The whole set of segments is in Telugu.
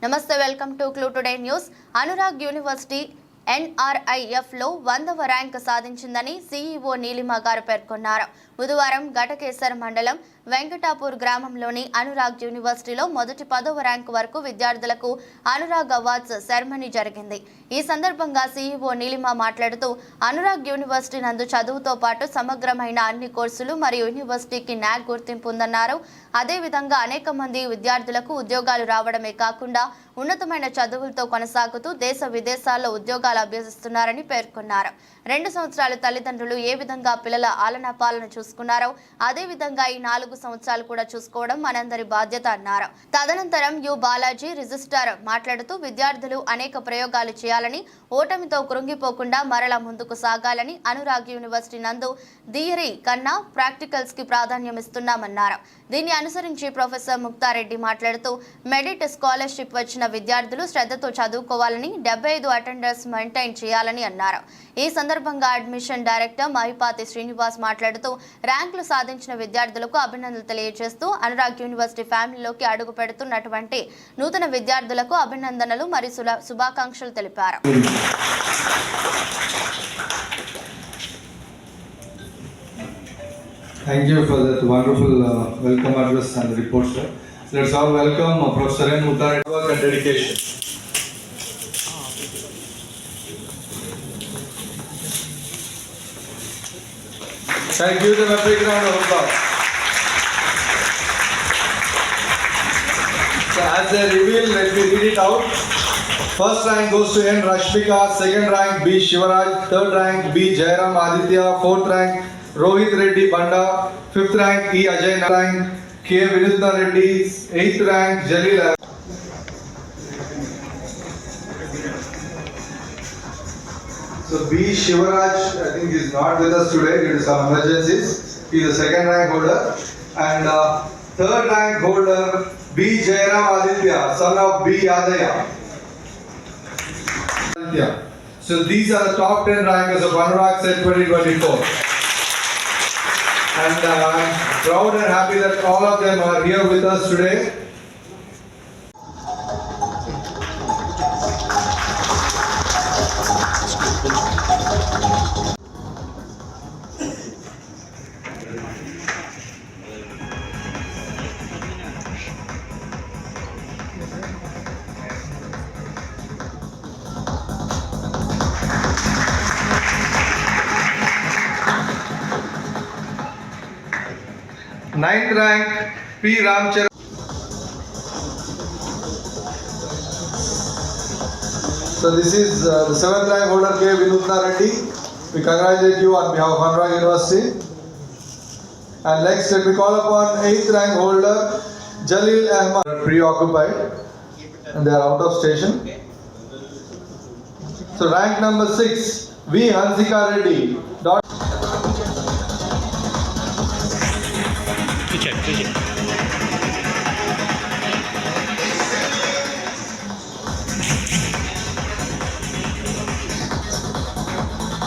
నమస్తే, welcome to clue today news. Anurag university NRIF లో 100వ ర్యాంక్ సాధించిందని CEO నీలిమ గారు పేర్కొన్నారు. బుధవారం ఘటకేసర్ మండలం వెంకటాపూర్ గ్రామంలోని అనురాగ్ యూనివర్సిటీలో మొదటి 10వ ర్యాంకు వరకు విద్యార్థులకు అనురాగ్ అవార్డ్స్ సెరమనీ జరిగింది. ఈ సందర్భంగా CEO నీలిమ మాట్లాడుతూ అనురాగ్ యూనివర్సిటీ నందు చదువుతో పాటు సమగ్రమైన అన్ని కోర్సులు మరియు యూనివర్సిటీకి NAAC గుర్తింపు ఉందన్నారు. అదేవిధంగా అనేక మంది విద్యార్థులకు ఉద్యోగాలు రావడమే కాకుండా ఉన్నతమైన చదువులతో కొనసాగుతూ దేశ విదేశాల్లో ఉద్యోగాలు అభ్యసిస్తున్నారని పేర్కొన్నారు. 2 సంవత్సరాలు తల్లిదండ్రులు ఏ విధంగా పిల్లల ఆలనా పాలన చూసుకున్నారో అదే విధంగా ఈ 4 సంవత్సరాలు కూడా చూసుకోవడం మనందరి బాధ్యత అన్నారు. తదనంతరం యు బాలాజీ రిజిస్ట్రార్ మాట్లాడుతూ విద్యార్థులు అనేక ప్రయోగాలు చేయాలని, ఓటమితో కృంగిపోకుండా మరలా ముందుకు సాగాలని, అనురాగ్ యూనివర్సిటీ నందు థియరీ కన్నా ప్రాక్టికల్స్ కి ప్రాధాన్యం ఇస్తున్నామన్నారు. దీన్ని అనుసరించి ప్రొఫెసర్ ముక్తారెడ్డి మాట్లాడుతూ మెరిట్ స్కాలర్షిప్ వచ్చిన విద్యార్థులు శ్రద్ధతో చదువుకోవాలని, 75 అటెండెన్స్ మెయింటైన్ చేయాలని అన్నారు. ఈ సందర్భంగా అడ్మిషన్ డైరెక్టర్ మహిపాతి శ్రీనివాస్ మాట్లాడుతూ ర్యాంకులు సాధించిన విద్యార్థులకు అభినందనలు తెలియజేస్తూ అనురాగ్ యూనివర్సిటీ ఫ్యామిలీలోకి అడుగు పెడుతున్నటువంటి నూతన విద్యార్థులకు అభినందనలు మరియు శుభాకాంక్షలు తెలిపారు. Thank you for that wonderful welcome address and report, sir. Let's all welcome Professor N. Muttareddy work and dedication. Can I give them a big round of applause? So as they reveal, let me read it out. First rank goes to N. Rashmika, second rank B. Shivaraj, third rank B. Jairam Aditya, fourth rank Rohit Reddy Banda, fifth rank E. Ajay Narayan, K. Vinudha Reddy, eighth rank Jalil. So B. Shivaraj, I think is not with us today due to some emergencies. He is the second rank holder. And third rank holder B. Jairam Aditya, son of B. Yadaya. So these are the top 10 rankers of Anurag Set 2024. And I'm proud and happy that all of them are here with us today. Ninth rank P. Ramcharan. So this is the 7th rank holder K. Vinudha Reddy. We congratulate you on behalf of Anurag University. And next let me call upon 8th rank holder Jalil Ahmad. They are preoccupied and they are out of station. So rank number 6 V. Hansika Reddy.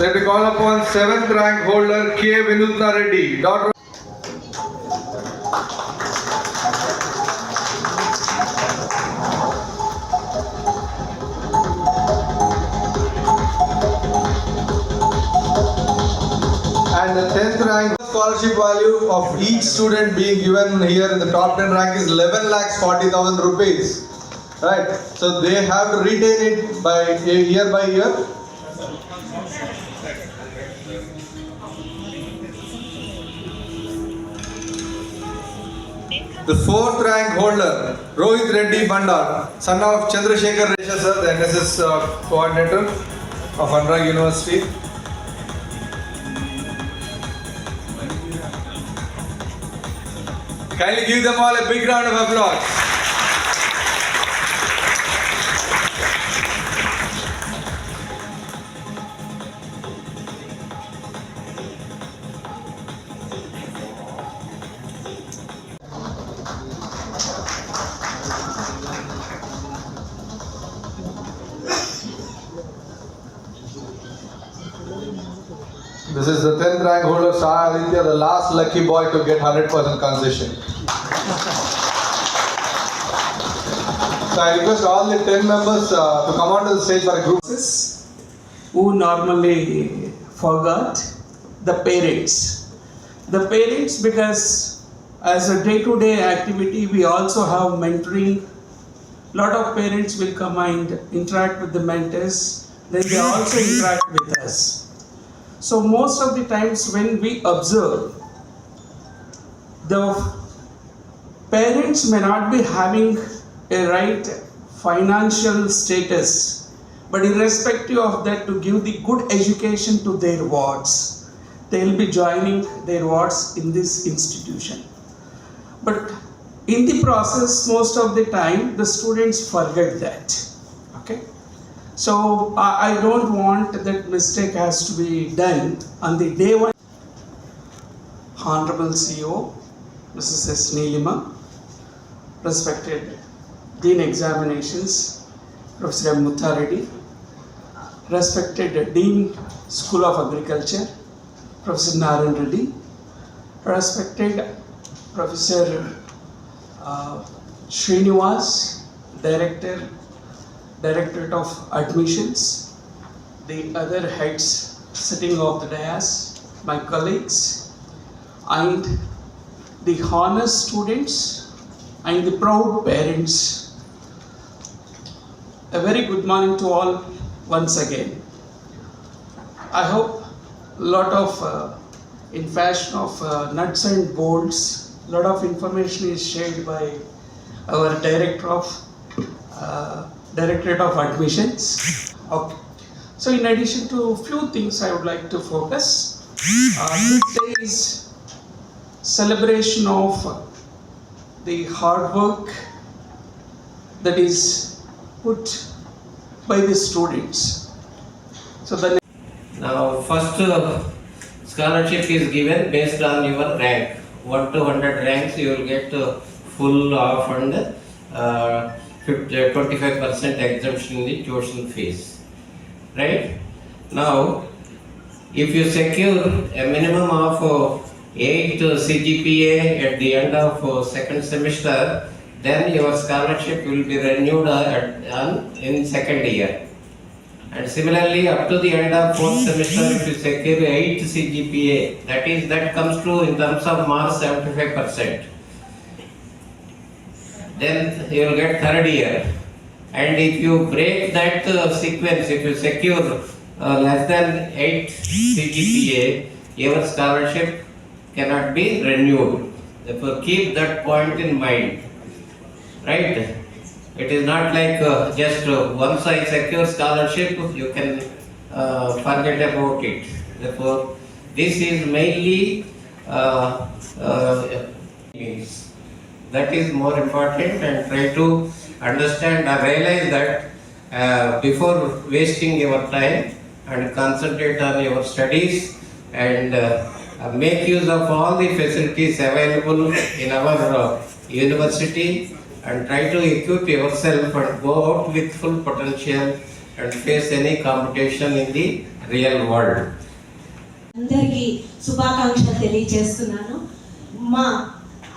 Let me call upon 7th rank holder K. Vinudha Reddy. Daughter. And the 10th rank scholarship value of each student being given here in the top 10 rank is 11,40,000 rupees. Right? So they have to retain it by year by year. The 4th rank holder Rohit Reddy Banda, son of Chandrasekhar Reddy, sir, the NSS coordinator of Anurag University. Kindly give them all a big round of applause. This is the 10th rank holder Shah Aditya, the last lucky boy to get 100% concession. So I request all the 10 members to come onto the stage for a group. Who normally forgot the parents. The parents, because as a day-to-day activity, we also have mentoring. Lot of parents will come and interact with the mentors. Then they also interact with us. So most of the times when we observe, the parents may not be having a right financial status, but irrespective of that, to give the good education to their wards, they will be joining their wards in this institution. But in the process, most of the time, the students forget that. Okay? So I don't want that mistake has to be done on the day one. Honorable CEO, Mrs. S. Neelima, respected Dean Examinations, Professor M. Muthareddy, respected Dean School of Agriculture, Professor Narayan Reddy, respected Professor Srinivas, Directorate of Admissions, the other heads sitting off the dais, my colleagues, and the honest students and the proud parents. A very good morning to all once again. I hope a lot of, in fashion of nuts and bolts, a lot of information is shared by our Directorate of Admissions. Okay. So in addition to few things I would like to focus. This day is celebration of the hard work that is put by the students. So the Now, first scholarship is given based on your rank. 1 to 100 ranks, you will get full off and 25% exemption in the tuition fees. Right? Now, if you secure a minimum of 8 CGPA at the end of second semester, then your scholarship will be renewed in second year. And similarly, up to the end of fourth semester, if you secure 8 CGPA, that comes to in terms of marks 75%. Then you will get third year. And if you break that sequence, if you secure less than 8 CGPA, your scholarship cannot be renewed. Therefore, keep that point in mind. Right? It is not like just once I secure scholarship, you can forget about it. Therefore, this is mainly that is more important, and try to understand or realize that before wasting your time, and concentrate on your studies and make use of all the facilities available in our university, and try to equip yourself and go out with full potential and face any competition in the real world. అందరికీ శుభాకాంక్షలు తెలియజేస్తున్నాను. మా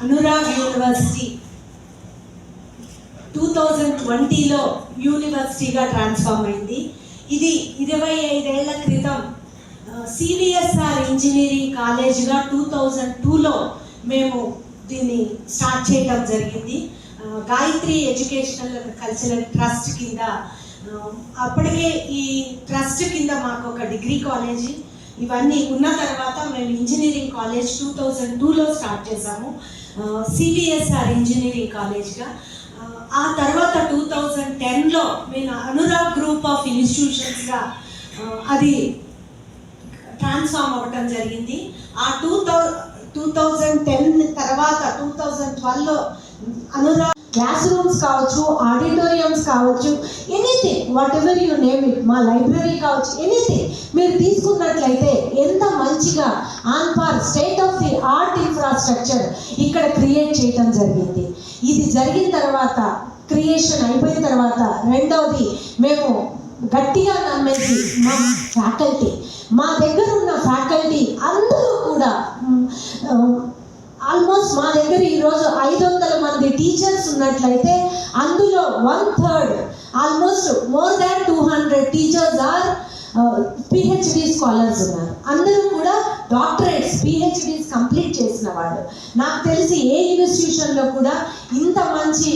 అనురాగ్ యూనివర్సిటీ 2020లో యూనివర్సిటీగా ట్రాన్స్ఫార్మ్ అయింది. ఇది 25 ఏళ్ల క్రితం సివిఎస్ఆర్ ఇంజనీరింగ్ కాలేజ్గా 2002లో మేము దీన్ని స్టార్ట్ చేయడం జరిగింది. గాయత్రి ఎడ్యుకేషనల్ కల్చరల్ ట్రస్ట్ కింద అప్పటికే ఈ ట్రస్ట్ కింద మాకు ఒక డిగ్రీ కాలేజీ ఇవన్నీ ఉన్న తర్వాత మేము ఇంజనీరింగ్ కాలేజ్ 2002లో స్టార్ట్ చేసాము, సివిఎస్ఆర్ ఇంజనీరింగ్ కాలేజ్గా. ఆ తర్వాత 2010లో మేము అనురాగ్ గ్రూప్ ఆఫ్ ఇన్స్టిట్యూషన్స్గా అది ట్రాన్స్ఫార్మ్ అవ్వటం జరిగింది. ఆ 2010 తర్వాత 2012లో అనురాగ్ క్లాస్ రూమ్స్ కావచ్చు, ఆడిటోరియంస్ కావచ్చు, anything what ever you name it, మా లైబ్రరీ కావచ్చు, ఎనీథింగ్ మీరు తీసుకున్నట్లయితే ఎంత మంచిగా on par state of the art infrastructure ఇక్కడ క్రియేట్ చేయడం జరిగింది. ఇది జరిగిన తర్వాత, క్రియేషన్ అయిపోయిన తర్వాత, రెండవది మేము గట్టిగా నమ్మేసి మా దగ్గర ఉన్న ఫ్యాకల్టీ అందరూ కూడా ఆల్మోస్ట్ మా దగ్గర ఈరోజు 500 మంది టీచర్స్ ఉన్నట్లయితే అందులో 1/3 almost more than 200 teachers are PhD scholars ఉన్నారు. అందరూ కూడా డాక్టరేట్స్ పిహెచ్డీస్ కంప్లీట్ చేసిన వాళ్ళు. నాకు తెలిసి ఏ ఇన్స్టిట్యూషన్లో కూడా ఇంత మంచి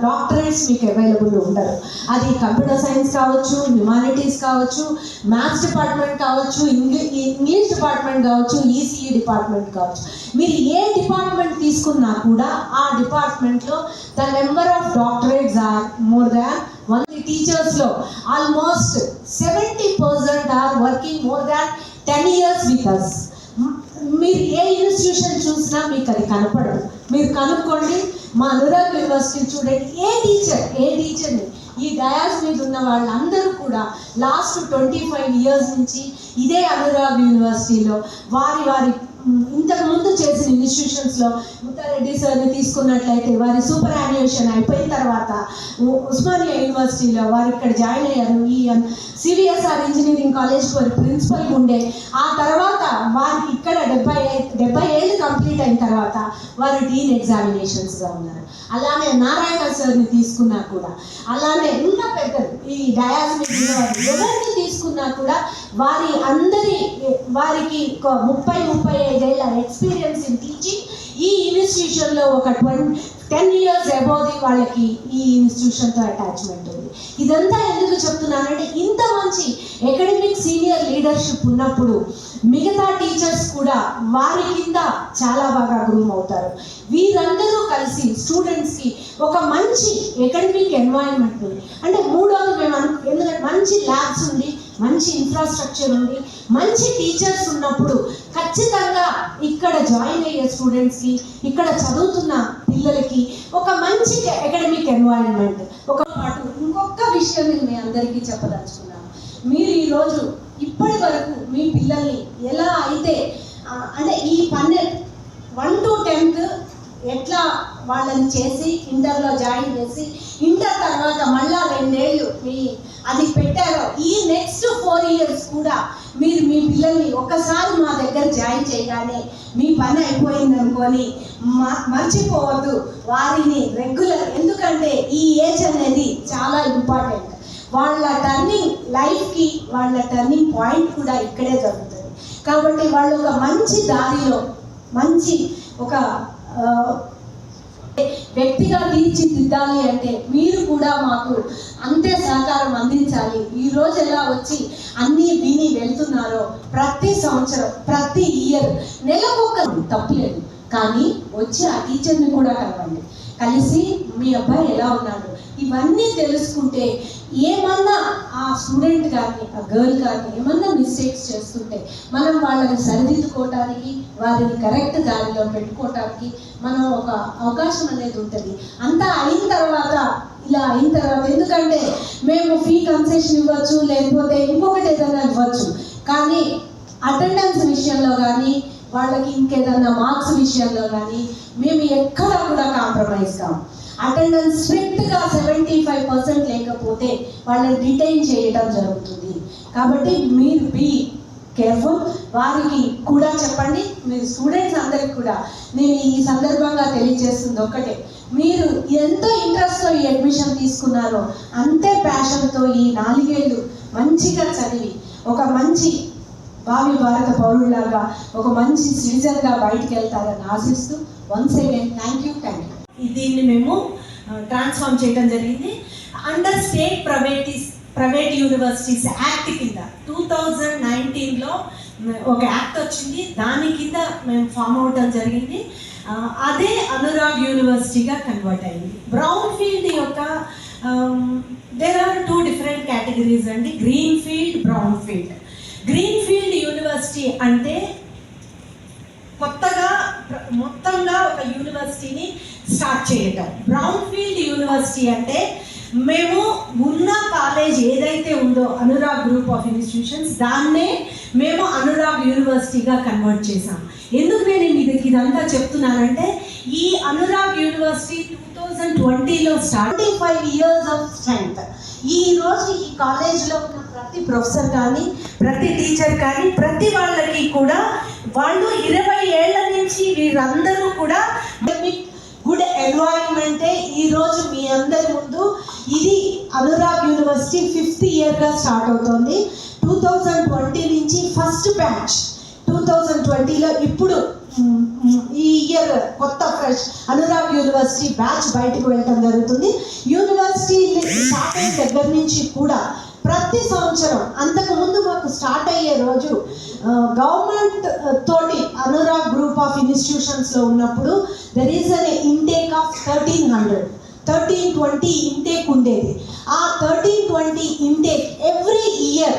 డాక్టరేట్స్ మీకు అవైలబుల్ ఉండరు. అది కంప్యూటర్ సైన్స్ కావచ్చు, హ్యుమానిటీస్ కావచ్చు, మ్యాథ్స్ డిపార్ట్మెంట్ కావచ్చు, ఇంగ్లీష్ డిపార్ట్మెంట్ కావచ్చు, ఈసీఈ డిపార్ట్మెంట్ కావచ్చు. మీరు ఏ డిపార్ట్మెంట్ తీసుకున్నా కూడా ఆ డిపార్ట్మెంట్లో the number of doctorates are more than 1 టీచర్స్లో almost 70% are working more than 10 years with us. మీరు ఏ ఇన్స్టిట్యూషన్ చూసినా మీకు అది కనపడదు. మీరు కనుక్కోండి, మా అనురాగ్ యూనివర్సిటీ చూడండి, ఏ టీచర్ని ఈ డయాస్ మీద ఉన్న వాళ్ళందరూ కూడా లాస్ట్ 25 years నుంచి ఇదే అనురాగ్ యూనివర్సిటీలో వారి ఇంతకుముందు చేసిన ఇన్స్టిట్యూషన్స్లో ముత్తారెడ్డి సార్ని తీసుకున్నట్లయితే వారి సూపర్ యాన్యుయేషన్ అయిపోయిన తర్వాత ఉస్మానియా యూనివర్సిటీలో వారు ఇక్కడ జాయిన్ అయ్యారు. ఈ సివిఎస్ఆర్ ఇంజనీరింగ్ కాలేజ్ వారి ప్రిన్సిపల్ ఉండే ఆ తర్వాత వారికి ఇక్కడ 70 ఏళ్ళు కంప్లీట్ అయిన తర్వాత వారు డీన్ ఎగ్జామినేషన్స్గా ఉన్నారు. అలానే నారాయణ సార్ని తీసుకున్నా కూడా, అలానే ఇంకా పెద్దలు ఈ డయాస్ మీద ఎవరిని తీసుకున్నా కూడా వారికి 30-35 ఏళ్ళ ఎక్స్పీరియన్స్ ఇన్ టీచింగ్. ఈ ఇన్స్టిట్యూషన్లో ఒక 10 years అబోవ్ వాళ్ళకి ఈ ఇన్స్టిట్యూషన్తో అటాచ్మెంట్ ఉంది. ఇదంతా ఎందుకు చెప్తున్నానంటే ఇంత మంచి అకాడమిక్ సీనియర్ లీడర్షిప్ ఉన్నప్పుడు మిగతా టీచర్స్ కూడా వారి కింద చాలా బాగా గ్రూమ్ అవుతారు. వీరందరూ కలిసి స్టూడెంట్స్కి ఒక మంచి అకాడమిక్ ఎన్వైరన్మెంట్ ఉంది. అంటే మూడోది మేము ఎందుకంటే మంచి ల్యాబ్స్ ఉంది, మంచి ఇన్ఫ్రాస్ట్రక్చర్ ఉంది, మంచి టీచర్స్ ఉన్నప్పుడు ఖచ్చితంగా ఇక్కడ జాయిన్ అయ్యే స్టూడెంట్స్కి, ఇక్కడ చదువుతున్న పిల్లలకి ఒక మంచి అకాడమిక్ ఎన్వైరన్మెంట్. ఒక పాటు ఇంకొక విషయం నేను మీ అందరికీ చెప్పదలుచుకున్నాను. మీరు ఈరోజు ఇప్పటి వరకు మీ పిల్లల్ని ఎలా అయితే అంటే ఈ 1 to 10th ఎట్లా వాళ్ళని చేసి ఇంటర్లో జాయిన్ చేసి ఇంటర్ తర్వాత మళ్ళా 2 ఏళ్ళు అది పెట్టారో, ఈ నెక్స్ట్ 4 years కూడా మీరు మీ పిల్లల్ని ఒక్కసారి మా దగ్గర జాయిన్ చేయగానే మీ పని అయిపోయింది అనుకొని మర్చిపోవద్దు వారిని రెగ్యులర్. ఎందుకంటే ఈ ఏజ్ అనేది చాలా ఇంపార్టెంట్. వాళ్ళ టర్నింగ్ లైఫ్కి వాళ్ళ టర్నింగ్ పాయింట్ కూడా ఇక్కడే జరుగుతుంది. కాబట్టి వాళ్ళు ఒక మంచి దారిలో మంచి ఒక వ్యక్తిగా తీర్చిదిద్దాలి అంటే మీరు కూడా మాకు అంతే సహకారం అందించాలి. ఈరోజు ఎలా వచ్చి అన్నీ విని వెళ్తున్నారో ప్రతి సంవత్సరం ప్రతి ఇయర్ నెలకొక తప్పలేదు, కానీ వచ్చి ఆ టీచర్ని కూడా కలవండి, కలిసి మీ అబ్బాయి ఎలా ఉన్నాడు ఇవన్నీ తెలుసుకుంటే ఏమన్నా ఆ స్టూడెంట్ కానీ ఆ గర్ల్ కానీ ఏమన్నా మిస్టేక్స్ చేస్తుంటే మనం వాళ్ళని సరిదిద్దుకోవటానికి వారిని కరెక్ట్ దారిలో పెట్టుకోవటానికి మనం ఒక అవకాశం అనేది ఉంటుంది. అంతా అయిన తర్వాత ఇలా అయిన తర్వాత ఎందుకంటే మేము ఫీ కన్సెషన్ ఇవ్వచ్చు, లేకపోతే ఇంకొకటి ఏదైనా ఇవ్వచ్చు, కానీ అటెండెన్స్ విషయంలో కానీ వాళ్ళకి ఇంకేదన్నా మార్క్స్ విషయంలో కానీ మేము ఎక్కడా కూడా కాంప్రమైజ్ కాము. అటెండెన్స్ స్ట్రిక్ట్గా 75% లేకపోతే వాళ్ళని రిటైన్ చేయడం జరుగుతుంది. కాబట్టి మీరు బీ కేర్ఫుల్. వారికి కూడా చెప్పండి, మీరు స్టూడెంట్స్ అందరికి కూడా నేను ఈ సందర్భంగా తెలియజేస్తుంది ఒకటే, మీరు ఎంతో ఇంట్రెస్ట్తో ఈ అడ్మిషన్ తీసుకున్నారో అంతే ప్యాషన్తో ఈ 4 ఏళ్ళు మంచిగా చదివి ఒక మంచి భావి భారత పౌరులాగా ఒక మంచి సిటిజన్గా బయటికి వెళ్తారని ఆశిస్తూ వన్స్ అగైన్ థ్యాంక్ యూ. దీన్ని మేము ట్రాన్స్ఫార్మ్ చేయడం జరిగింది. Under state private universities act కింద 2019లో ఒక యాక్ట్ వచ్చింది, దాని కింద మేము ఫామ్ అవడం జరిగింది. అదే అనురాగ్ యూనివర్సిటీగా కన్వర్ట్ అయింది. బ్రౌన్ ఫీల్డ్ యొక్క దేర్ ఆర్ 2 different కేటగిరీస్ అండి, green field, brown field. Green field university అంటే కొత్తగా మొత్తంగా ఒక యూనివర్సిటీని స్టార్ట్ చేయటం. బ్రౌన్ ఫీల్డ్ యూనివర్సిటీ అంటే మేము ఉన్న కాలేజ్ ఏదైతే ఉందో అనురాగ్ గ్రూప్ ఆఫ్ ఇన్స్టిట్యూషన్స్ దాన్నే మేము అనురాగ్ యూనివర్సిటీగా కన్వర్ట్ చేసాం. ఎందుకు నేను మీకు ఇదంతా చెప్తున్నానంటే ఈ అనురాగ్ యూనివర్సిటీ 2020లో 25 years ఆఫ్ స్ట్రెంగ్త్. ఈ రోజు ఈ కాలేజ్లో ఉన్న ప్రతి ప్రొఫెసర్ కానీ ప్రతి టీచర్ కానీ ప్రతి వాళ్ళకి కూడా వాళ్ళు 20 ఏళ్ల నుంచి వీరందరూ కూడా గుడ్ ఎన్వైరన్మెంటే ఈరోజు మీ అందరి ముందు ఇది అనురాగ్ యూనివర్సిటీ 5th ఇయర్గా స్టార్ట్ అవుతోంది. 2020 నుంచి ఫస్ట్ బ్యాచ్ 2020లో ఇప్పుడు ఈ ఇయర్ కొత్త ఫ్రెష్ అనురాగ్ యూనివర్సిటీ బ్యాచ్ బయటకు వెళ్ళడం జరుగుతుంది. యూనివర్సిటీ స్టార్ట్ అయిన దగ్గర నుంచి కూడా ప్రతి సంవత్సరం అంతకుముందు మాకు స్టార్ట్ అయ్యే రోజు గవర్నమెంట్ తోటి అనురాగ్ గ్రూప్ ఆఫ్ ఇన్స్టిట్యూషన్స్లో ఉన్నప్పుడు there is an intake of 1320 intake ఉండేది. ఆ 1320 ఇంటేక్ ఎవ్రీ ఇయర్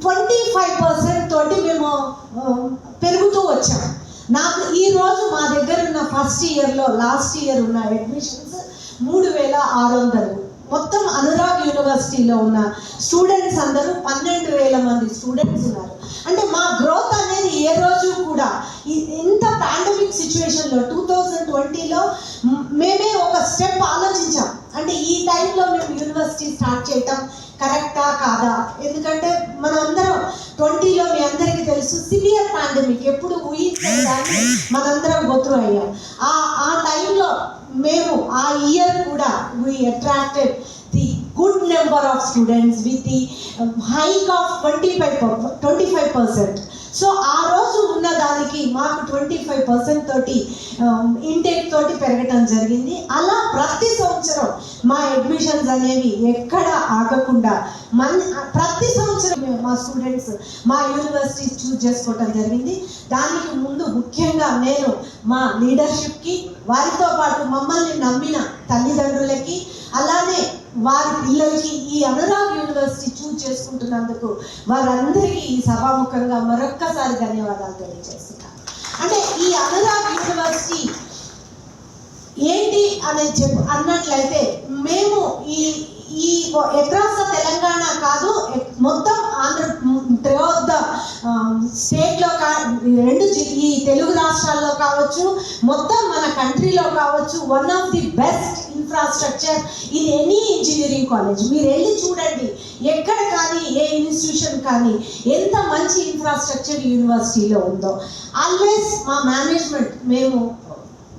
25% తోటి మేము పెరుగుతూ వచ్చాం. నాకు ఈరోజు మా దగ్గర ఉన్న ఫస్ట్ ఇయర్లో లాస్ట్ ఇయర్ ఉన్న అడ్మిషన్స్ 3600. మొత్తం అనురాగ్ యూనివర్సిటీలో ఉన్న స్టూడెంట్స్ అందరూ 12,000 మంది స్టూడెంట్స్ ఉన్నారు. అంటే మా గ్రోత్ అనేది ఏ రోజు కూడా ఇంత పాండమిక్ సిచ్యువేషన్లో 2020లో మేమే ఒక స్టెప్ ఆలోచించాం. అంటే ఈ టైంలో మేము యూనివర్సిటీ స్టార్ట్ చేయటం కరెక్టా కాదా? ఎందుకంటే మనం అందరం 20లో మీ అందరికీ తెలుసు సివియర్ పాండమిక్ ఎప్పుడు ఊహించడానికి మనందరం గొత్రు అయ్యాం. ఆ టైంలో మేము ఆ ఇయర్ కూడా we attracted the good number of students with the hike of 25%. So ఆ రోజు ఉన్న దానికి మాకు 25% తోటి ఇంటేక్ తోటి పెరగటం జరిగింది. అలా ప్రతి సంవత్సరం మా అడ్మిషన్స్ అనేవి ఎక్కడ ఆగకుండా ప్రతి సంవత్సరం మా స్టూడెంట్స్ మా యూనివర్సిటీ చూస్ చేసుకోవటం జరిగింది. దానికి ముందు ముఖ్యంగా నేను మా లీడర్షిప్కి, వారితో పాటు మమ్మల్ని నమ్మిన తల్లిదండ్రులకి, అలానే వారి పిల్లలకి ఈ అనురాగ్ యూనివర్సిటీ చూస్ చేసుకుంటున్నందుకు వారందరికీ ఈ సభాముఖంగా మరొక్కసారి ధన్యవాదాలు తెలియజేస్తున్నాను. అంటే ఈ అనురాగ్ యూనివర్సిటీ ఏంటి అనేది అన్నట్లయితే మేము ఈ అక్రాస్ ద తెలంగాణ కాదు, మొత్తం త్రూఅవుట్ ద స్టేట్లో ఈ తెలుగు రాష్ట్రాల్లో కావచ్చు, మొత్తం మన కంట్రీలో కావచ్చు, one of the best infrastructure in any engineering college. మీరు వెళ్ళి చూడండి, ఎక్కడ కానీ ఏ ఇన్స్టిట్యూషన్ కానీ ఎంత మంచి ఇన్ఫ్రాస్ట్రక్చర్ యూనివర్సిటీలో ఉందో. ఆల్వేస్ మా మేనేజ్మెంట్ మేము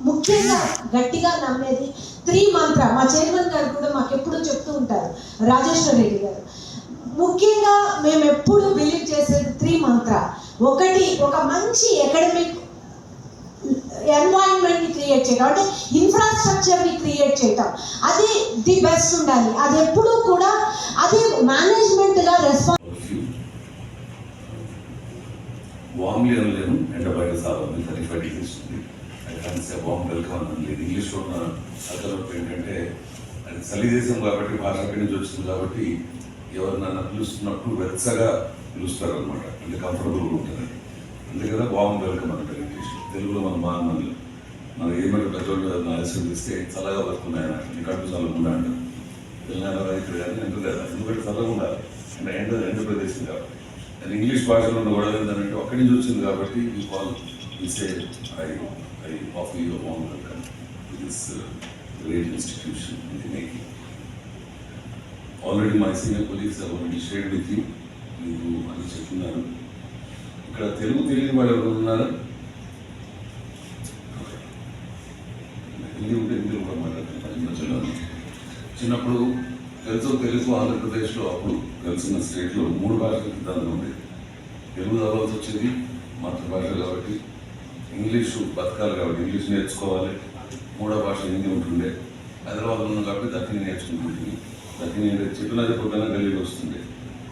ముఖ్యంగా గట్టిగా నమ్మేది 3 మంత్ర. మా చైర్మన్ గారు కూడా మాకు ఎప్పుడూ చెప్తూ ఉంటారు, రాజేశ్వర్ రెడ్డి గారు. ముఖ్యంగా మేము ఎప్పుడు బిలీవ్ చేసేది 3 మంత్ర. ఒకటి, ఒక మంచి అకాడమిక్ ఎన్వైరన్మెంట్ని క్రియేట్ చేయడం, అంటే ఇన్ఫ్రాస్ట్రక్చర్ని క్రియేట్ చేయటం, అది ది బెస్ట్ ఉండాలి. అది ఎప్పుడూ కూడా అది మేనేజ్మెంట్గా వామ్లీ అనలేను, ఎండ బయట సాగుంది 35 degrees ఉంది. I can say warm welcome అనలేదు. ఇంగ్లీష్లో ఉన్న అర్థం ఏంటంటే అది చలి దేశం కాబట్టి, భాష అక్కడి నుంచి వచ్చింది కాబట్టి ఎవరు నన్ను పిలుస్తున్నప్పుడు వెచ్చగా పిలుస్తారు అనమాట, అంటే కంఫర్టబుల్గా ఉంటుంది. అంతే కదా, వామ్ వెల్కమ్ అంటారు ఇంగ్లీష్లో. తెలుగులో మన బాగున్నాను, మనం ఏమైనా పెద్దోళ్ళు ఆలస్యం చేస్తే చల్లగా బతుకున్నాయన నీ కడుపు చల్లకుండా అంటారు. తెలంగాణ ఇక్కడ కానీ అంటారు కదా, ఎందుకంటే చల్లగా ఉండాలి, అంటే ఎండ ప్రదేశం కాబట్టి. అది ఇంగ్లీష్ భాషలో ఉన్న గొడవ ఏంటంటే అక్కడి నుంచి వచ్చింది కాబట్టి ఈ call ఇసే I offer you a warm welcome to this great institution in the making. Already my senior colleagues have already shared with you. మీకు అని చెప్తున్నారు. ఇక్కడ తెలుగు తెలియని వాళ్ళు ఎవరు ఉన్నారు? హిందీ ఉంటే హిందీ కూడా మాట్లాడుతున్నాను. చిన్నప్పుడు తెలుగు ఆంధ్రప్రదేశ్లో అప్పుడు తెలిసిన స్టేట్లో 3 భాషల సిద్ధాంతం ఉండేది. తెలుగు చదవాల్సి వచ్చేది మాతృభాష కాబట్టి, ఇంగ్లీషు బతకాలి కాబట్టి ఇంగ్లీష్ నేర్చుకోవాలి, 3వ భాష హిందీ ఉంటుండే. హైదరాబాద్లో ఉన్నాం కాబట్టి దక్షిణ నేర్చుకుంటుంది. దక్షిణ చెప్పినది పొద్దున గల్లీకి వస్తుంది.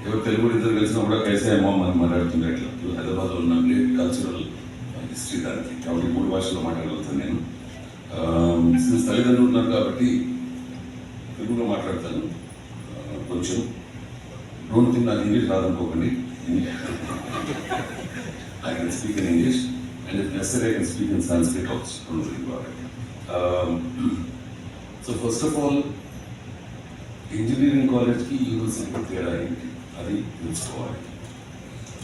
ఎవరు తెలుగు ఇద్దరు కలిసినా కూడా కైసే అమ్మ అని మాట్లాడుతుండే. ఇట్లా హైదరాబాద్లో ఉన్న కల్చరల్ హిస్టరీ దానికి, కాబట్టి 3 భాషల్లో మాట్లాడగలుగుతాను నేను. సిన్స్ తల్లిదండ్రులు ఉన్నారు కాబట్టి తెలుగులో మాట్లాడతాను కొంచెం. డోంట్ థింక్ నాకు English రాదనుకోకండి. I can speak in English, and if necessary, I can speak in Sanskrit also. Don't worry about it. So first of all, engineering college ki university tera ఏంటి అది తెలుసుకోవాలి.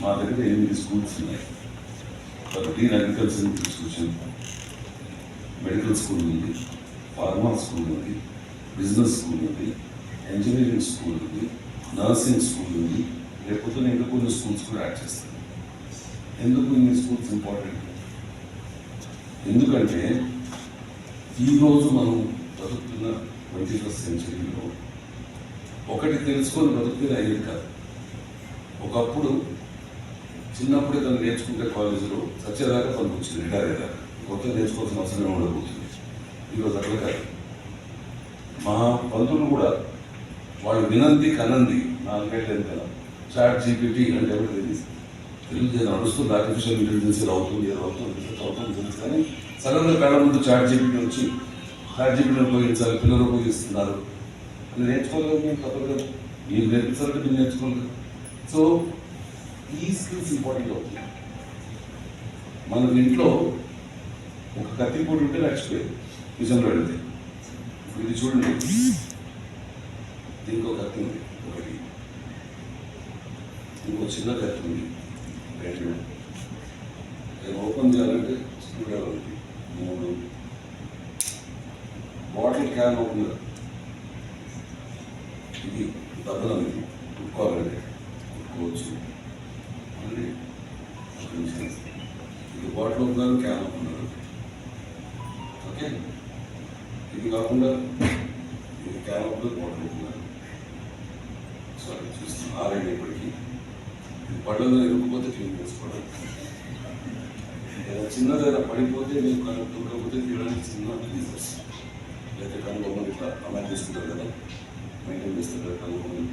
మా దగ్గర 8 schools ఉన్నాయి. 13 agriculture institution, మెడికల్ స్కూల్ ఉంది, ఫార్మా స్కూల్ ఉంది, బిజినెస్ స్కూల్ ఉంది, ఇంజనీరింగ్ స్కూల్ ఉంది, నర్సింగ్ స్కూల్ ఉంది. రేపు ఇంకా కొన్ని స్కూల్స్ కూడా యాడ్ చేస్తాను. ఎందుకు ఇన్ని స్కూల్స్ ఇంపార్టెంట్? ఎందుకంటే ఈరోజు మనం బతుకుతున్న 21st సెంచరీలో ఒకటి తెలుసుకొని బతుకుతున్న అయ్యేది కాదు. ఒకప్పుడు చిన్నప్పుడు ఏదైనా నేర్చుకుంటే కాలేజీలో సత్యదాకా పనికొచ్చింది, రిటైర్ అయ్యేదాకా కొత్త నేర్చుకోవాల్సిన అవసరం ఉండబోతుంది. ఈరోజు అట్లా కాదు. మా పంతులు కూడా వాళ్ళు వినంది కనంది 4 ఏళ్ళ కదా చాట్ జీపీటీ అంటే ఎవరు తెలియదు, తెలుగు నడుస్తుంది, ఆర్టిఫిషియల్ ఇంటెలిజెన్స్ అవుతుంది తెలుసు. కానీ సడన్గా కళ్ళ ముందు చాట్ జీపీటీ వచ్చి చాట్ జీపీటీ ఉపయోగించాలి, పిల్లలు ఉపయోగిస్తున్నారు అని నేర్చుకోలేదు. మేము తప్పదు కదా, మీరు నేర్పించాలంటే మీరు నేర్చుకోలేదు. సో ఈ స్కిల్స్ ఇంపార్టెంట్ అవుతుంది. మన ఇంట్లో ఒక కత్తి పొడి ఉంటే నచ్చిపోయేది నిజంలో వెళితే. ఇది చూడండి, దీనికి ఒక కత్తి ఉంది, ఒకటి ఇంకో చిన్న కత్తి ఉంది, 2 నేను ఓపెన్ చేయాలంటే స్టూడియో ఉంది, 3 బాటిల్ క్యాన్ ఓపెన్, ఇది డబ్బులు అనేది కుట్టుకోవాలంటే కుట్టుకోవచ్చు. మళ్ళీ ఇది bottle opener, can opener. Okay, ఇది కాకుండా ఇది can opener, bottle opener. Sorry చూస్తాను ఆరేడు ఇప్పటికీ. ఇది పళ్ళలో ఇరుక్కుపోతే క్లీన్ చేసుకోవడం, చిన్నదైనా పడిపోతే మీకు కనుక దొరకకపోతే తీయడానికి చిన్న టీజర్స్ లేకపోతే కనుగొమని ఇట్లా అమలు చేసుకుంటారు కదా, మెయింటైన్ చేస్తారు కదా కనుగొమని.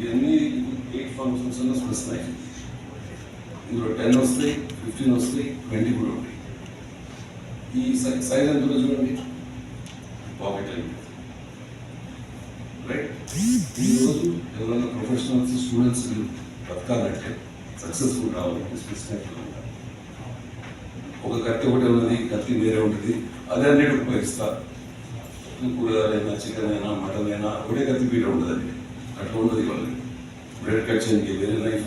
ఇవన్నీ 8 ఫంక్షన్స్ అన్న వస్తున్నాయి. ఇందులో 10 వస్తాయి, 15 వస్తాయి, 20 కూడా ఉంటాయి. ఈ సైజ్ ఎంత చూడండి, పాకెట్ అయింది. రైట్, ఈరోజు ఎవరైనా ప్రొఫెషనల్స్ స్టూడెంట్స్ బతకాలంటే సక్సెస్ఫుల్ కావాలంటే స్పెసిఫిక్ ఒక కత్తి ఒకటి ఉన్నది, కత్తి వేరే ఉంటుంది, అదే అన్నిటి ఉపయోగిస్తారు. కూరగాయలైనా, చికెన్ అయినా, మటన్ అయినా ఒకటే కత్తి పీట ఉంటుంది. అది అట్లా ఉండదు. వాళ్ళకి బ్రెడ్ కట్ చేయడానికి వేరే నైఫ్,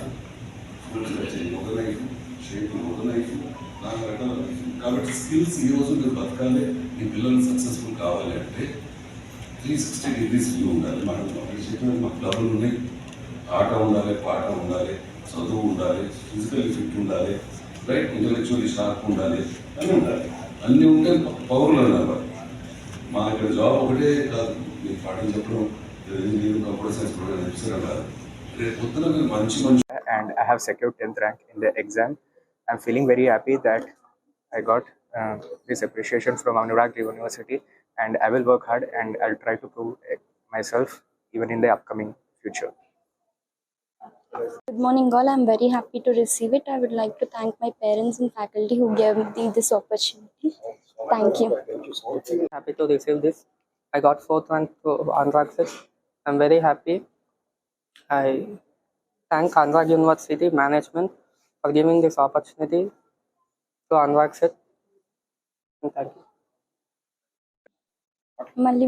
ఫ్రూట్స్ కట్ చేయడానికి ఒక నైఫ్, షేపింగ్ ఒక నైఫ్, 4 రకాల నైఫ్. కాబట్టి స్కిల్స్ ఈ రోజు మీరు బతకాలి, మీ పిల్లలు సక్సెస్ఫుల్ కావాలి అంటే 360 degrees వ్యూ ఉండాలి. మనం చెప్పినట్టు మాకు క్లబ్లు ఉన్నాయి, ఆట ఉండాలి, పాట ఉండాలి, చదువు ఉండాలి, ఫిజికల్లీ ఫిట్ ఉండాలి, రైట్, ఇంటలెక్చువల్లీ షార్ప్ ఉండాలి, అన్నీ ఉండాలి. అన్నీ ఉంటే పౌరులు అన్నారు. మా ఇక్కడ జాబ్ ఒకటే కాదు, మీరు పాఠం చెప్పడం, కంప్యూటర్ సైన్స్ ప్రోగ్రామ్ నేర్పించడం కాదు. రేపు పొద్దున మీరు మంచి and I have secured 10th rank in the exam. I'm feeling very happy that I got this appreciation from Anurag University, and I will work hard and I'll try to prove myself even in the upcoming future. Good morning all, I'm very happy to receive it. I would like to thank my parents and faculty who gave me this opportunity. Thank you. Happy to receive this. I got 4th rank to Anurag Set. I'm very happy. I thank Anurag University management for giving this opportunity to Anurag Set. And thank you. Malli.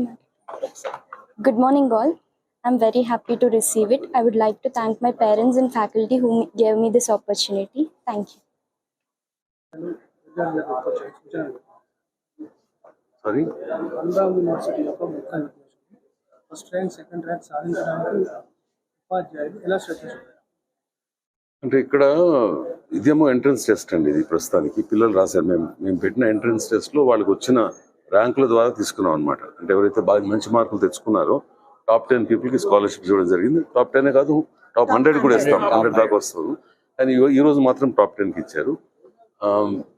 Good morning all. I'm very happy to receive it. I would like to thank my parents and faculty who gave me this opportunity. Thank you. Sorry Anurag university యొక్క ముఖ్య ఉద్దేశం ఫస్ట్ ర్యాంక్, సెకండ్ ర్యాంక్ సాధించడానికి ఉపాధ్యాయులు ఎలా శ్రద్ధ చూపారు? అంటే ఇక్కడ ఇదేమో ఎంట్రన్స్ టెస్ట్ అండి. ఇది ప్రస్తుతానికి పిల్లలు రాశారు. మేము పెట్టిన ఎంట్రన్స్ టెస్ట్లో వాళ్ళకి వచ్చిన ర్యాంకుల ద్వారా తీసుకున్నాం అనమాట. అంటే ఎవరైతే బాగా మంచి మార్కులు తెచ్చుకున్నారో టాప్ 10 పీపుల్కి స్కాలర్షిప్ ఇవ్వడం జరిగింది. టాప్ 10 కాదు, టాప్ 100 కూడా ఇస్తాం, 100 దాకా వస్తుంది. కానీ ఈరోజు మాత్రం టాప్ 10కి ఇచ్చారు.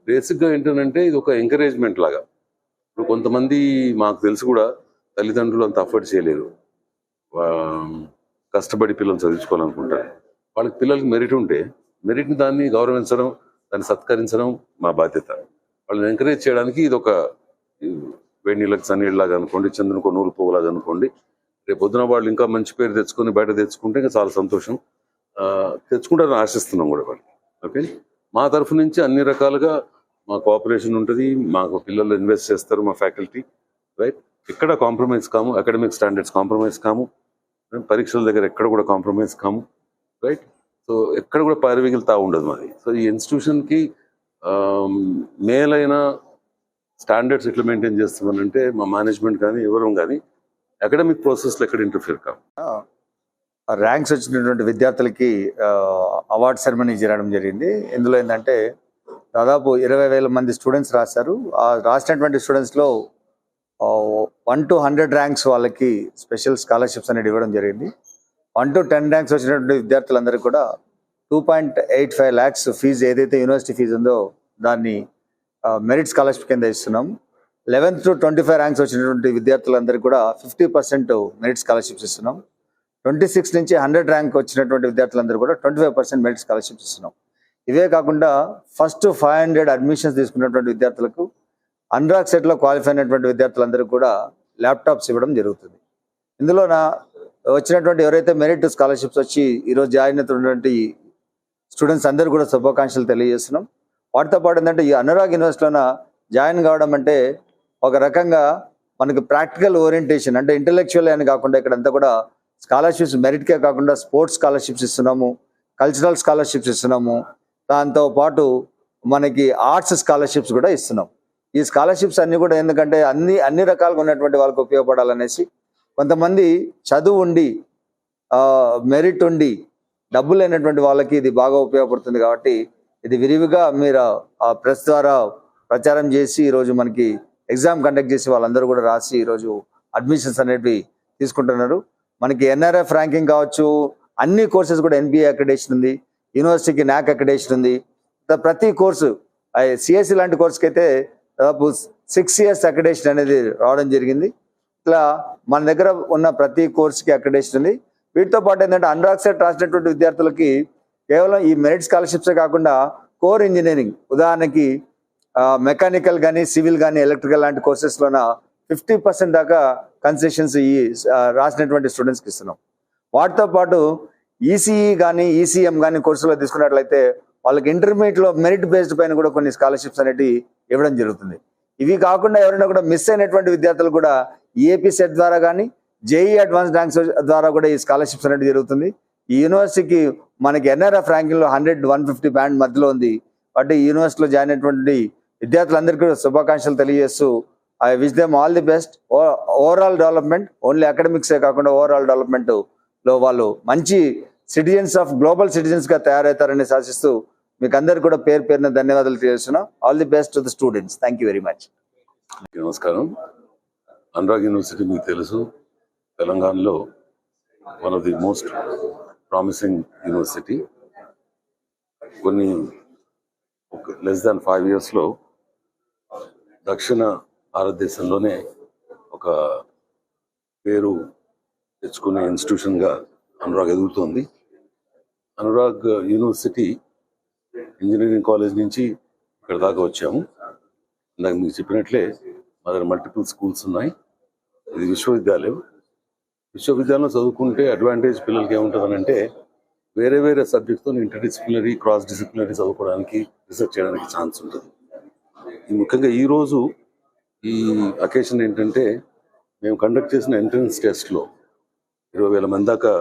బేసిక్గా ఏంటంటే ఇది ఒక ఎంకరేజ్మెంట్ లాగా. ఇప్పుడు కొంతమంది మాకు తెలుసు కూడా తల్లిదండ్రులు అంత అఫోర్డ్ చేయలేరు, కష్టపడి పిల్లలు చదివించుకోవాలనుకుంటారు. వాళ్ళకి పిల్లలకి మెరిట్ ఉంటే మెరిట్ని దాన్ని గౌరవించడం, దాన్ని సత్కరించడం మా బాధ్యత. వాళ్ళని ఎంకరేజ్ చేయడానికి ఇది ఒక వేడి నీళ్ళకి సన్నీళ్ళలాగా అనుకోండి, చంద్రునికో నూలు పోగులాగా అనుకోండి. రేపు పొద్దున వాళ్ళు ఇంకా మంచి పేరు తెచ్చుకొని బయట తెచ్చుకుంటే ఇంకా చాలా సంతోషం. తెచ్చుకుంటారని ఆశిస్తున్నాం కూడా వాళ్ళు. ఓకే, మా తరఫు నుంచి అన్ని రకాలుగా మా కోఆపరేషన్ ఉంటుంది. మాకు పిల్లలు ఇన్వెస్ట్ చేస్తారు మా ఫ్యాకల్టీ, రైట్. ఎక్కడ కాంప్రమైజ్ కాము, అకాడమిక్ స్టాండర్డ్స్ కాంప్రమైజ్ కాము, పరీక్షల దగ్గర ఎక్కడ కూడా కాంప్రమైజ్ కాము, రైట్. సో ఎక్కడ కూడా పారివిగిలుతా ఉండదు మాది. సో ఈ ఇన్స్టిట్యూషన్కి మేలైన స్టాండర్డ్స్ ఎట్లా మెయింటైన్ చేస్తామనంటే మా మేనేజ్మెంట్ కానీ ఎవరు కానీ అకాడమిక్ ప్రాసెస్లో ఎక్కడ ఇంటర్ఫియర్ కావు. ర్యాంక్స్ వచ్చినటువంటి విద్యార్థులకి అవార్డ్ సెరమనీ జరగడం జరిగింది. ఇందులో ఏంటంటే దాదాపు 20,000 మంది స్టూడెంట్స్ రాశారు. ఆ రాసినటువంటి స్టూడెంట్స్లో 1 to 100 ర్యాంక్స్ వాళ్ళకి స్పెషల్ స్కాలర్షిప్స్ అనేది ఇవ్వడం జరిగింది. 1 to 10 ర్యాంక్స్ వచ్చినటువంటి విద్యార్థులందరికీ కూడా 2.85 lakhs ఫీజు ఏదైతే యూనివర్సిటీ ఫీజు ఉందో దాన్ని మెరిట్ స్కాలర్షిప్ కింద ఇస్తున్నాం. 11th to 25 ర్యాంక్స్ వచ్చినటువంటి విద్యార్థులందరికీ కూడా 50% మెరిట్ స్కాలర్షిప్స్ ఇస్తున్నాం. 26 నుంచి 100 ర్యాంక్ వచ్చినటువంటి విద్యార్థులందరూ కూడా 25% మెరిట్ స్కాలర్షిప్స్ ఇస్తున్నాం. ఇవే కాకుండా ఫస్ట్ 500 అడ్మిషన్స్ తీసుకున్నటువంటి విద్యార్థులకు అనురాగ్ సెట్లో క్వాలిఫై అయినటువంటి విద్యార్థులందరూ కూడా ల్యాప్టాప్స్ ఇవ్వడం జరుగుతుంది. ఇందులో వచ్చినటువంటి ఎవరైతే మెరిట్ స్కాలర్షిప్స్ వచ్చి ఈరోజు జాయిన్ అవుతున్నటువంటి స్టూడెంట్స్ అందరూ కూడా శుభాకాంక్షలు తెలియజేస్తున్నాం. వాటితో పాటు ఏంటంటే ఈ అనురాగ్ యూనివర్సిటీలోన జాయిన్ కావడం అంటే ఒక రకంగా మనకి ప్రాక్టికల్ ఓరియంటేషన్ అంటే ఇంటెలెక్చువల్ అని కాకుండా ఇక్కడంతా కూడా స్కాలర్షిప్స్ మెరిట్కే కాకుండా స్పోర్ట్స్ స్కాలర్షిప్స్ ఇస్తున్నాము, కల్చరల్ స్కాలర్షిప్స్ ఇస్తున్నాము, దాంతో పాటు మనకి ఆర్ట్స్ స్కాలర్షిప్స్ కూడా ఇస్తున్నాం. ఈ స్కాలర్షిప్స్ అన్నీ కూడా ఎందుకంటే అన్ని రకాలుగా ఉన్నటువంటి వాళ్ళకి ఉపయోగపడాలనేసి కొంతమంది చదువు ఉండి మెరిట్ ఉండి డబ్బు లేనటువంటి వాళ్ళకి ఇది బాగా ఉపయోగపడుతుంది. కాబట్టి ఇది విరివిగా మీరు ప్రెస్ ద్వారా ప్రచారం చేసి ఈరోజు మనకి ఎగ్జామ్ కండక్ట్ చేసి వాళ్ళందరూ కూడా రాసి ఈరోజు అడ్మిషన్స్ అనేవి తీసుకుంటున్నారు. మనకి ఎన్ఆర్ఎఫ్ ర్యాంకింగ్ కావచ్చు, అన్ని కోర్సెస్ కూడా ఎన్బిఏ అక్రిడేషన్ ఉంది, యూనివర్సిటీకి నాక్ అక్రిడేషన్ ఉంది. ప్రతి కోర్సు సిఎస్సి లాంటి కోర్సుకి అయితే దాదాపు 6 years అక్రిడేషన్ అనేది రావడం జరిగింది. ఇట్లా మన దగ్గర ఉన్న ప్రతి కోర్సుకి అక్రిడేషన్ ఉంది. వీటితో పాటు ఏంటంటే అనురాగ్ సెట్ రాసినటువంటి విద్యార్థులకి కేవలం ఈ మెరిట్ స్కాలర్షిప్సే కాకుండా కోర్ ఇంజనీరింగ్ ఉదాహరణకి మెకానికల్ కానీ సివిల్ కానీ ఎలక్ట్రికల్ లాంటి కోర్సెస్లోన 50% దాకా కన్సెషన్స్ ఈ రాసినటువంటి స్టూడెంట్స్కి ఇస్తున్నాం. వాటితో పాటు ఈసీఈ కానీ ఈసీఎం కానీ కోర్సులో తీసుకున్నట్లయితే వాళ్ళకి ఇంటర్మీడియట్లో మెరిట్ బేస్డ్ పైన కూడా కొన్ని స్కాలర్షిప్స్ అనేవి ఇవ్వడం జరుగుతుంది. ఇవి కాకుండా ఎవరైనా కూడా మిస్ అయినటువంటి విద్యార్థులు కూడా ఈఏపీ సెట్ ద్వారా కానీ జేఈ అడ్వాన్స్ ర్యాంక్స్ ద్వారా కూడా ఈ స్కాలర్షిప్స్ అనేది జరుగుతుంది. ఈ యూనివర్సిటీకి మనకి ఎన్ఆర్ఎఫ్ ర్యాంకింగ్లో 100-150 బ్యాండ్ మధ్యలో ఉంది. కాబట్టి ఈ యూనివర్సిటీలో జాయిన్ అయినటువంటి విద్యార్థులందరికీ కూడా శుభాకాంక్షలు తెలియజేస్తూ I wish them all the best. Overall development only అకాడమిక్సే కాకుండా ఓవరాల్ డెవలప్మెంట్లో వాళ్ళు మంచి సిటిజన్స్ ఆఫ్ గ్లోబల్ సిటిజన్స్గా తయారవుతారని ఆశిస్తూ మీకు అందరికీ కూడా పేరున ధన్యవాదాలు తెలియజేస్తున్నాం. All the best to the students. Thank you very much. నమస్కారం. అనురాగ్ యూనివర్సిటీ మీకు తెలుసు, తెలంగాణలో one of the most promising university. కొన్ని less than 5 yearsలో దక్షిణ భారతదేశంలోనే ఒక పేరు తెచ్చుకునే ఇన్స్టిట్యూషన్గా అనురాగ్ ఎదుగుతోంది. అనురాగ్ యూనివర్సిటీ ఇంజనీరింగ్ కాలేజ్ నుంచి ఇక్కడ దాకా వచ్చాము. ఇందాక మీకు చెప్పినట్లే మా దగ్గర మల్టిపుల్ స్కూల్స్ ఉన్నాయి. ఇది విశ్వవిద్యాలయంలో చదువుకుంటే అడ్వాంటేజ్ పిల్లలకి ఏముంటుందనంటే వేరే సబ్జెక్ట్తో ఇంటర్డిసిప్లినరీ క్రాస్ డిసిప్లినరీ చదువుకోవడానికి రీసెర్చ్ చేయడానికి ఛాన్స్ ఉంటుంది. ముఖ్యంగా ఈరోజు ఈ అకేషన్ ఏంటంటే మేము కండక్ట్ చేసిన ఎంట్రన్స్ టెస్ట్లో 20,000 మంది దాకా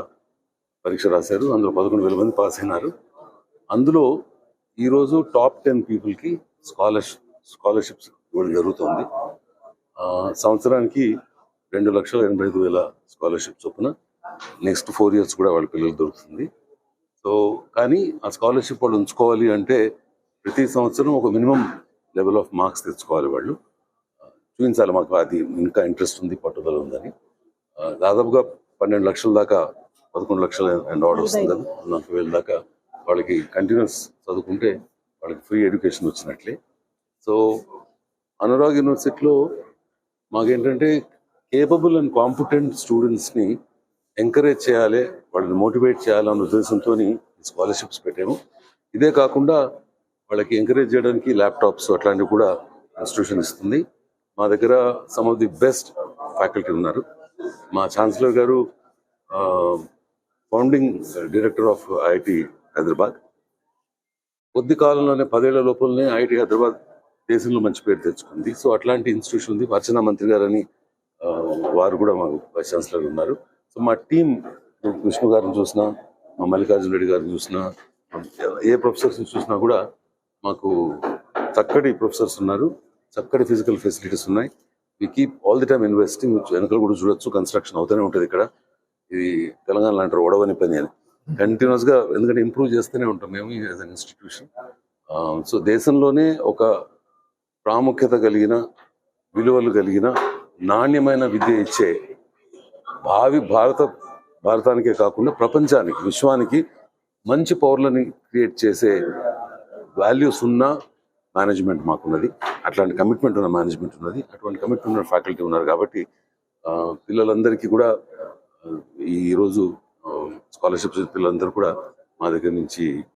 పరీక్ష రాశారు. అందులో 11,000 మంది పాస్ అయినారు. అందులో ఈరోజు టాప్ 10 పీపుల్కి స్కాలర్షిప్స్ ఇవ్వడం జరుగుతుంది. సంవత్సరానికి 2,85,000 స్కాలర్షిప్ చొప్పున నెక్స్ట్ 4 years కూడా వాళ్ళ పిల్లలు దొరుకుతుంది. సో కానీ ఆ స్కాలర్షిప్ వాళ్ళు ఉంచుకోవాలి అంటే ప్రతి సంవత్సరం ఒక మినిమం లెవెల్ ఆఫ్ మార్క్స్ తెచ్చుకోవాలి. వాళ్ళు చూపించాలి మాకు అది ఇంకా ఇంట్రెస్ట్ ఉంది, పట్టుదల ఉందని. దాదాపుగా 12 లక్షల దాకా 11 లక్షల అవార్డు వస్తుంది కదా, 40,000 దాకా వాళ్ళకి కంటిన్యూస్ చదువుకుంటే వాళ్ళకి ఫ్రీ ఎడ్యుకేషన్ వచ్చినట్లే. సో అనురాగ్ యూనివర్సిటీలో మాకేంటంటే కేపబుల్ అండ్ కాంపిటెంట్ స్టూడెంట్స్ని ఎంకరేజ్ చేయాలి, వాళ్ళని మోటివేట్ చేయాలన్న ఉద్దేశంతో స్కాలర్షిప్స్ పెట్టాము. ఇదే కాకుండా వాళ్ళకి ఎంకరేజ్ చేయడానికి ల్యాప్టాప్స్ అట్లాంటివి కూడా ఇన్స్టిట్యూషన్ ఇస్తుంది. మా దగ్గర some of the best faculty ఉన్నారు. మా ఛాన్సలర్ గారు founding director of IIT Hyderabad. కొద్ది కాలంలోనే 10 ఏళ్ల లోపలనే ఐఐటి హైదరాబాద్ దేశంలో మంచి పేరు తెచ్చుకుంది. సో అట్లాంటి ఇన్స్టిట్యూషన్ ఉంది. అర్చనా మంత్రి గారని వారు కూడా మాకు వైస్ ఛాన్సలర్ ఉన్నారు. సో మా టీం విష్ణు గారిని చూసినా, మా మల్లికార్జున రెడ్డి గారిని చూసినా, ఏ ప్రొఫెసర్స్ని చూసినా కూడా మాకు చక్కటి ప్రొఫెసర్స్ ఉన్నారు, చక్కటి ఫిజికల్ ఫెసిలిటీస్ ఉన్నాయి. We keep all the time investing. వెనకలు కూడా చూడొచ్చు, కన్స్ట్రక్షన్ అవుతూనే ఉంటుంది ఇక్కడ. ఇది తెలంగాణలో అంటారు ఒడవని పని అని. కంటిన్యూస్గా ఎందుకంటే ఇంప్రూవ్ చేస్తూనే ఉంటాం మేము యాజ్ అన్ ఇన్స్టిట్యూషన్. సో దేశంలోనే ఒక ప్రాముఖ్యత కలిగిన విలువలు కలిగిన నాణ్యమైన విద్య ఇచ్చే భారతానికే కాకుండా ప్రపంచానికి విశ్వానికి మంచి పౌరులని క్రియేట్ చేసే వాల్యూస్ ఉన్న మేనేజ్మెంట్ మాకున్నది, అట్లాంటి కమిట్మెంట్ ఉన్న మేనేజ్మెంట్ ఉన్నది, అటువంటి కమిట్మెంట్ ఉన్న ఫ్యాకల్టీ ఉన్నారు. కాబట్టి పిల్లలందరికీ కూడా ఈరోజు స్కాలర్షిప్స్ పిల్లలందరూ కూడా మా దగ్గర నుంచి